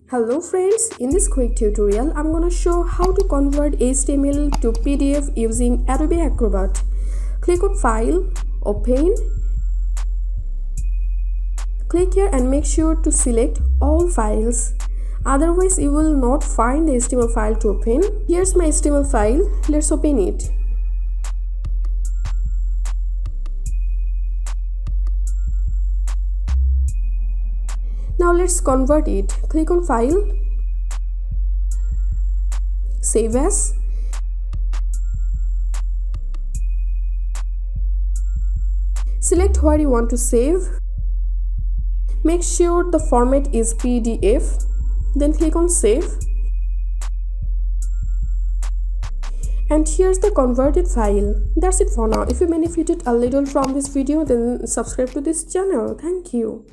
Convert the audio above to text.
Hello friends, in this quick tutorial I'm going to show how to convert HTML to PDF using Adobe Acrobat. Click on File, Open. Click here and make sure to select all files. Otherwise you will not find the HTML file to open. Here's my HTML file. Let's open it. Now let's convert it. Click on File, Save As. Select where you want to save. Make sure the format is PDF. Then click on Save. And here's the converted file. That's it for now. If you benefited a little from this video, then subscribe to this channel. Thank you.